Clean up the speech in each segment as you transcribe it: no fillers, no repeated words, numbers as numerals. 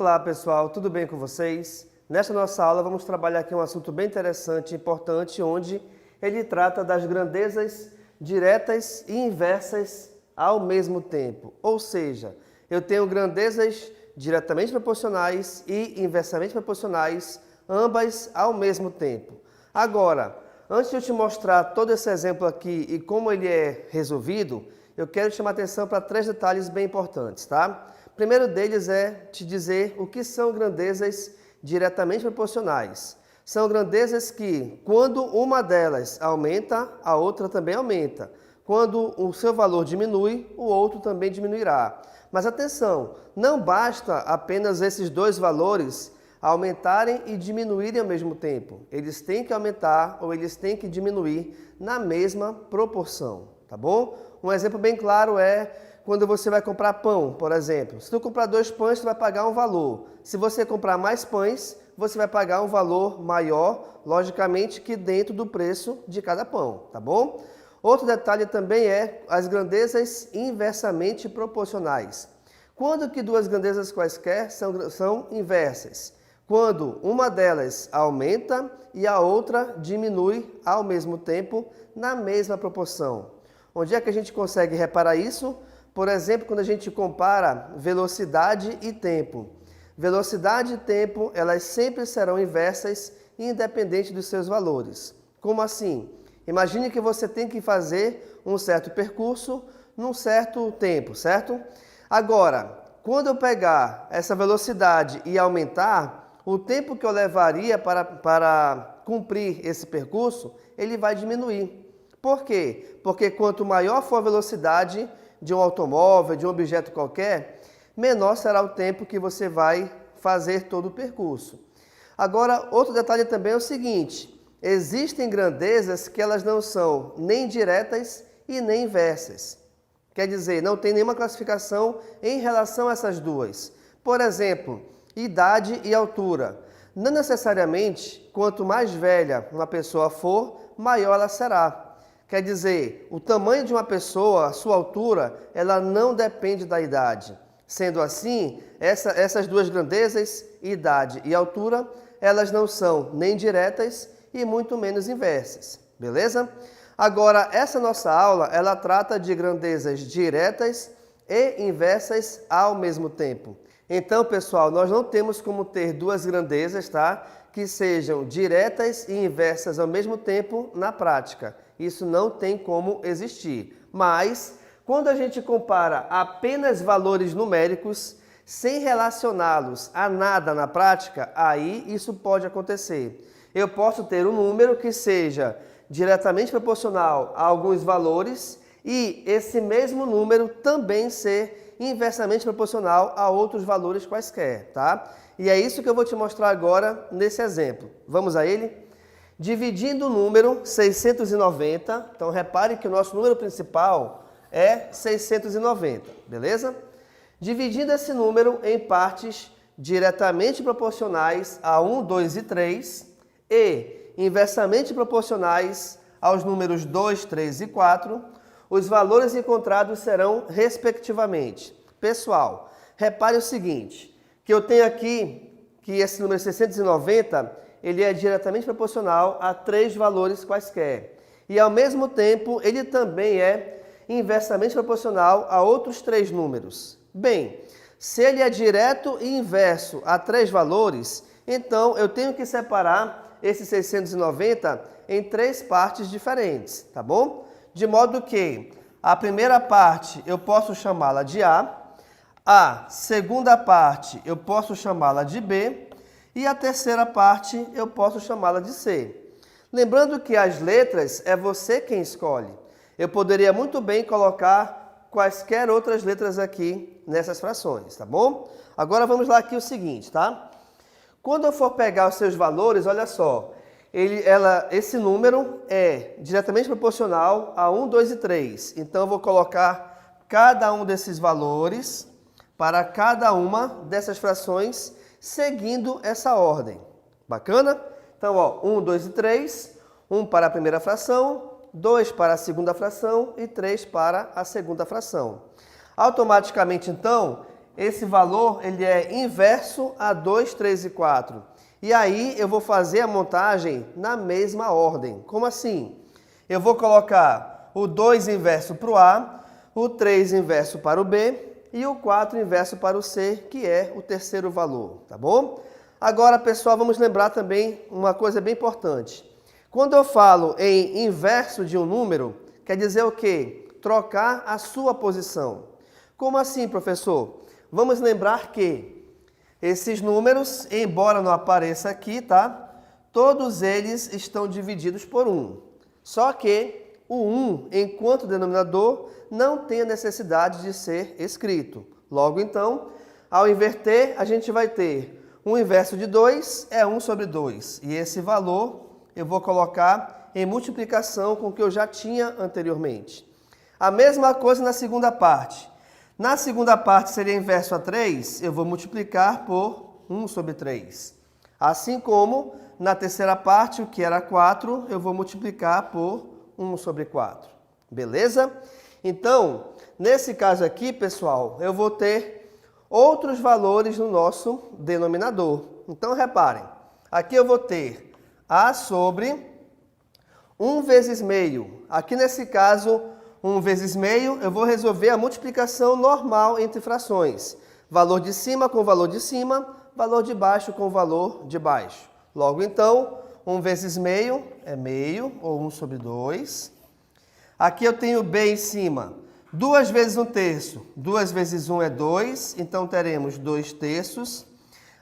Olá pessoal, tudo bem com vocês? Nesta nossa aula vamos trabalhar aqui um assunto bem interessante e importante, onde ele trata das grandezas diretas e inversas ao mesmo tempo. Ou seja, eu tenho grandezas diretamente proporcionais e inversamente proporcionais, ambas ao mesmo tempo. Agora, antes de eu te mostrar todo esse exemplo aqui e como ele é resolvido, eu quero chamar a atenção para 3 detalhes bem importantes, tá? O primeiro deles é te dizer o que são grandezas diretamente proporcionais. São grandezas que, quando uma delas aumenta, a outra também aumenta. Quando o seu valor diminui, o outro também diminuirá. Mas atenção, não basta apenas esses dois valores aumentarem e diminuírem ao mesmo tempo. Eles têm que aumentar ou eles têm que diminuir na mesma proporção, tá bom? Um exemplo bem claro é quando você vai comprar pão, por exemplo. Se tu comprar 2 pães, tu vai pagar um valor. Se você comprar mais pães, você vai pagar um valor maior, logicamente, que dentro do preço de cada pão, tá bom? Outro detalhe também é as grandezas inversamente proporcionais. Quando que duas grandezas quaisquer são inversas? Quando uma delas aumenta e a outra diminui ao mesmo tempo, na mesma proporção. Onde é que a gente consegue reparar isso? Por exemplo, quando a gente compara velocidade e tempo. Velocidade e tempo, elas sempre serão inversas, independente dos seus valores. Como assim? Imagine que você tem que fazer um certo percurso num certo tempo, certo? Agora, quando eu pegar essa velocidade e aumentar, o tempo que eu levaria para cumprir esse percurso, ele vai diminuir. Por quê? Porque quanto maior for a velocidade de um automóvel, de um objeto qualquer, menor será o tempo que você vai fazer todo o percurso. Agora, outro detalhe também é o seguinte: existem grandezas que elas não são nem diretas e nem inversas. Quer dizer, não tem nenhuma classificação em relação a essas duas. Por exemplo, idade e altura. Não necessariamente, quanto mais velha uma pessoa for, maior ela será. Quer dizer, o tamanho de uma pessoa, a sua altura, ela não depende da idade. Sendo assim, essas duas grandezas, idade e altura, elas não são nem diretas e muito menos inversas. Beleza? Agora, essa nossa aula, ela trata de grandezas diretas e inversas ao mesmo tempo. Então, pessoal, nós não temos como ter duas grandezas, tá? Que sejam diretas e inversas ao mesmo tempo na prática. Isso não tem como existir. Mas, quando a gente compara apenas valores numéricos, sem relacioná-los a nada na prática, aí isso pode acontecer. Eu posso ter um número que seja diretamente proporcional a alguns valores e esse mesmo número também ser inversamente proporcional a outros valores quaisquer, tá? E é isso que eu vou te mostrar agora nesse exemplo. Vamos a ele? Dividindo o número 690, então repare que o nosso número principal é 690, beleza? Dividindo esse número em partes diretamente proporcionais a 1, 2 e 3 e inversamente proporcionais aos números 2, 3 e 4, os valores encontrados serão respectivamente. Pessoal, repare o seguinte, que eu tenho aqui que esse número 690, ele é diretamente proporcional a 3 valores quaisquer. E ao mesmo tempo, ele também é inversamente proporcional a outros 3 números. Bem, se ele é direto e inverso a 3 valores, então eu tenho que separar esse 690 em 3 partes diferentes, tá bom? De modo que a primeira parte eu posso chamá-la de a segunda parte eu posso chamá-la de B e a terceira parte eu posso chamá-la de C. Lembrando que as letras é você quem escolhe. Eu poderia muito bem colocar quaisquer outras letras aqui nessas frações, tá bom? Agora vamos lá aqui o seguinte, tá? Quando eu for pegar os seus valores, olha só, esse número é diretamente proporcional a 1, 2 e 3. Então eu vou colocar cada um desses valores para cada uma dessas frações, seguindo essa ordem. Bacana? Então, ó, 1, 2 e 3, 1 para a primeira fração, 2 para a segunda fração e 3 para a segunda fração. Automaticamente, então, esse valor ele é inverso a 2, 3 e 4. E aí eu vou fazer a montagem na mesma ordem. Como assim? Eu vou colocar o 2 inverso para o A, o 3 inverso para o B e o 4 inverso para o C, que é o terceiro valor, tá bom? Agora, pessoal, vamos lembrar também uma coisa bem importante. Quando eu falo em inverso de um número, quer dizer o quê? Trocar a sua posição. Como assim, professor? Vamos lembrar que esses números, embora não apareça aqui, tá? Todos eles estão divididos por 1. Só que o 1, enquanto denominador, não tem a necessidade de ser escrito. Logo, então, ao inverter, a gente vai ter 1 inverso de 2 é 1 sobre 2. E esse valor eu vou colocar em multiplicação com o que eu já tinha anteriormente. A mesma coisa na segunda parte. Na segunda parte seria inverso a 3, eu vou multiplicar por 1 sobre 3. Assim como na terceira parte, o que era 4, eu vou multiplicar por 1 sobre 4. Beleza? Então, nesse caso aqui, pessoal, eu vou ter outros valores no nosso denominador. Então, reparem, aqui eu vou ter A sobre 1 vezes meio. Aqui nesse caso, 1 vezes meio, eu vou resolver a multiplicação normal entre frações. Valor de cima com valor de cima, valor de baixo com valor de baixo. Logo, então, 1 vezes meio é meio, ou 1 sobre 2. Aqui eu tenho B em cima. 2 vezes 1 terço. 2 vezes 1 é 2, então teremos 2 terços.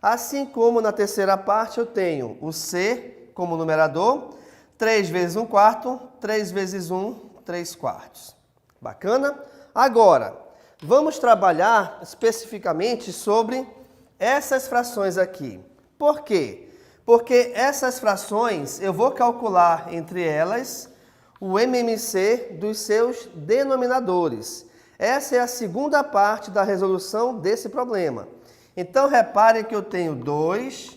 Assim como na terceira parte eu tenho o C como numerador. 3 vezes 1 quarto, 3 vezes 1, 3 quartos. Bacana? Agora, vamos trabalhar especificamente sobre essas frações aqui. Por quê? Porque essas frações eu vou calcular entre elas o MMC dos seus denominadores. Essa é a segunda parte da resolução desse problema. Então, reparem que eu tenho 2,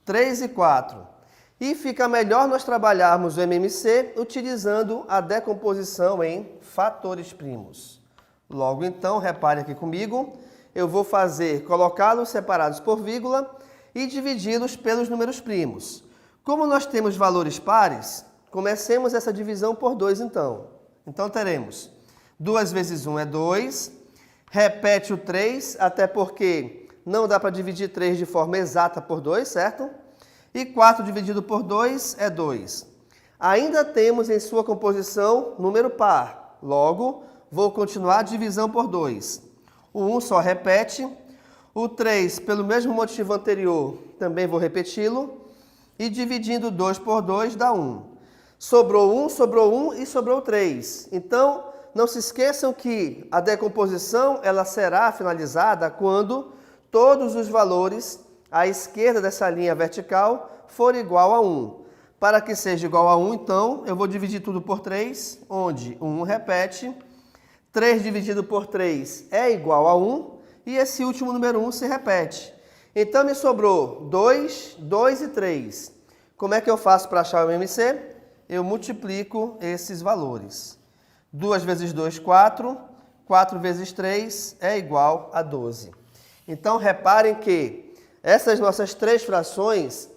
3 e 4. E fica melhor nós trabalharmos o MMC utilizando a decomposição em fatores primos. Logo, então, reparem aqui comigo, eu vou colocá-los separados por vírgula e dividi-los pelos números primos. Como nós temos valores pares, comecemos essa divisão por 2, então. Então, teremos 2 vezes 1 é 2, repete o 3, até porque não dá para dividir 3 de forma exata por 2, certo? E 4 dividido por 2 é 2. Ainda temos em sua composição número par. Logo, vou continuar a divisão por 2. O 1 só repete. O 3, pelo mesmo motivo anterior, também vou repeti-lo. E dividindo 2 por 2 dá 1. Sobrou 1 e sobrou 3. Então, não se esqueçam que a decomposição ela será finalizada quando todos os valores à esquerda dessa linha vertical for igual a 1. Para que seja igual a 1, então, eu vou dividir tudo por 3, onde 1 repete. 3 dividido por 3 é igual a 1, e esse último número 1 se repete. Então, me sobrou 2, 2 e 3. Como é que eu faço para achar o MMC? Eu multiplico esses valores. 2 vezes 2, 4. 4 vezes 3 é igual a 12. Então, reparem que essas nossas três frações,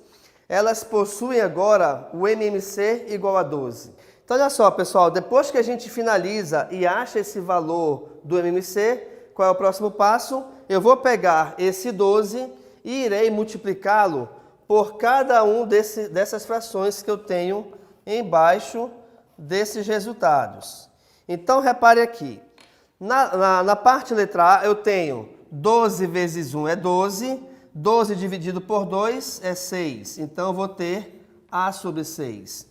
elas possuem agora o MMC igual a 12. Então, olha só, pessoal, depois que a gente finaliza e acha esse valor do MMC, qual é o próximo passo? Eu vou pegar esse 12 e irei multiplicá-lo por cada um dessas frações que eu tenho embaixo desses resultados. Então, repare aqui. Na parte letra A, eu tenho 12 vezes 1 é 12. 12 dividido por 2 é 6. Então, eu vou ter A sobre 6.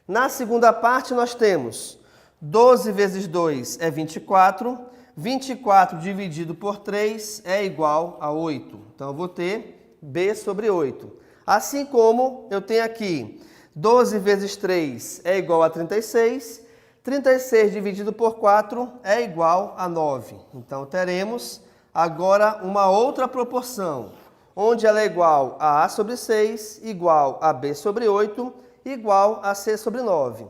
Na segunda parte, nós temos 12 vezes 2 é 24. 24 dividido por 3 é igual a 8. Então, eu vou ter B sobre 8. Assim como eu tenho aqui 12 vezes 3 é igual a 36. 36 dividido por 4 é igual a 9. Então, teremos agora uma outra proporção, onde ela é igual a A sobre 6, igual a B sobre 8, igual a C sobre 9.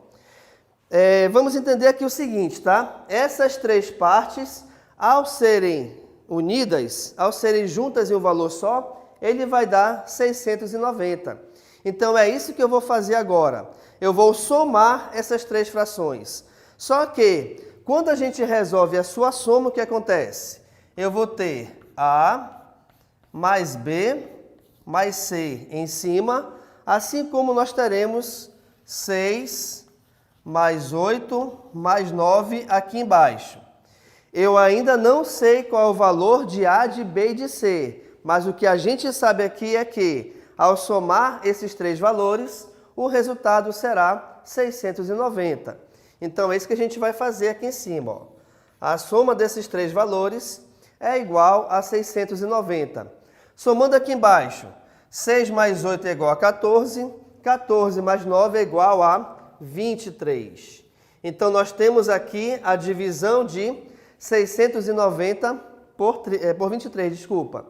Vamos entender aqui o seguinte, tá? Essas três partes, ao serem unidas, ao serem juntas em um valor só, ele vai dar 690. Então, é isso que eu vou fazer agora. Eu vou somar essas três frações. Só que, quando a gente resolve a sua soma, o que acontece? Eu vou ter A mais B mais C em cima, assim como nós teremos 6 mais 8 mais 9 aqui embaixo. Eu ainda não sei qual é o valor de A, de B e de C, mas o que a gente sabe aqui é que, ao somar esses três valores, o resultado será 690. Então, é isso que a gente vai fazer aqui em cima. Ó. A soma desses três valores é igual a 690. Somando aqui embaixo, 6 mais 8 é igual a 14, 14 mais 9 é igual a 23. Então, nós temos aqui a divisão de 690 por 23, desculpa.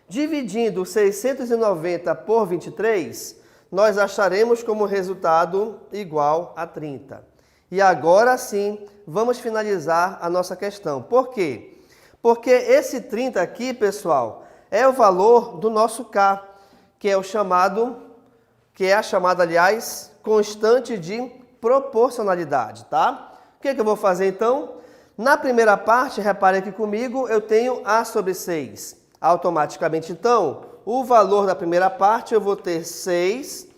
Dividindo 690 por 23, nós acharemos como resultado igual a 30. E agora sim, vamos finalizar a nossa questão. Por quê? Porque esse 30 aqui, pessoal, é o valor do nosso K, que é a chamada, aliás, constante de proporcionalidade, tá? O que eu vou fazer então? Na primeira parte, repare aqui comigo, eu tenho A sobre 6. Automaticamente, então, o valor da primeira parte eu vou ter 6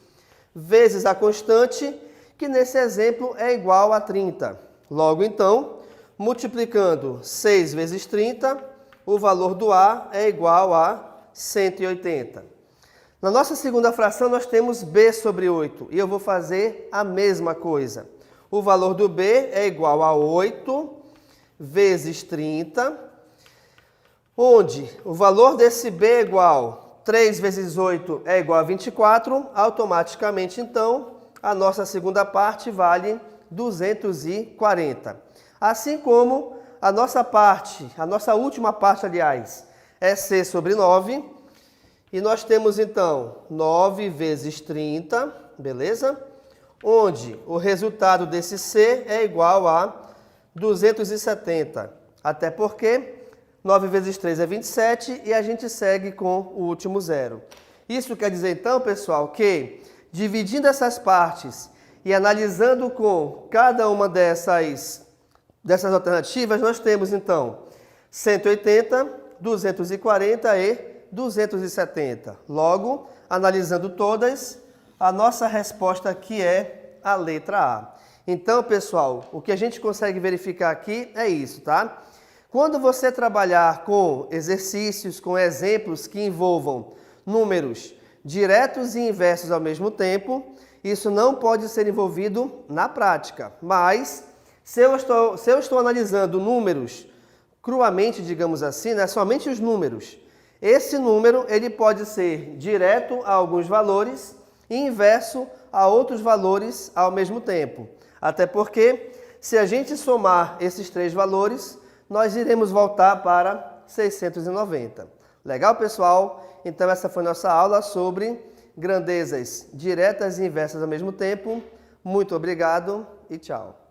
vezes a constante, que nesse exemplo é igual a 30. Logo, então, multiplicando 6 vezes 30, o valor do A é igual a 180. Na nossa segunda fração, nós temos B sobre 8, e eu vou fazer a mesma coisa. O valor do B é igual a 8 vezes 30, onde o valor desse B é igual 3 vezes 8 é igual a 24, automaticamente, então, a nossa segunda parte vale 240. Assim como a nossa última parte, aliás, é C sobre 9, e nós temos, então, 9 vezes 30, beleza? Onde o resultado desse C é igual a 270, até porque 9 vezes 3 é 27 e a gente segue com o último zero. Isso quer dizer, então, pessoal, que dividindo essas partes e analisando com cada uma dessas alternativas, nós temos, então, 180, 240 e 270. Logo, analisando todas, a nossa resposta aqui é a letra A. Então, pessoal, o que a gente consegue verificar aqui é isso, tá? Quando você trabalhar com exercícios, com exemplos que envolvam números diretos e inversos ao mesmo tempo, isso não pode ser envolvido na prática. Mas, se eu estou analisando números cruamente, digamos assim, né, somente os números, esse número ele pode ser direto a alguns valores e inverso a outros valores ao mesmo tempo. Até porque, se a gente somar esses três valores, nós iremos voltar para 690. Legal, pessoal? Então, essa foi nossa aula sobre grandezas diretas e inversas ao mesmo tempo. Muito obrigado e tchau.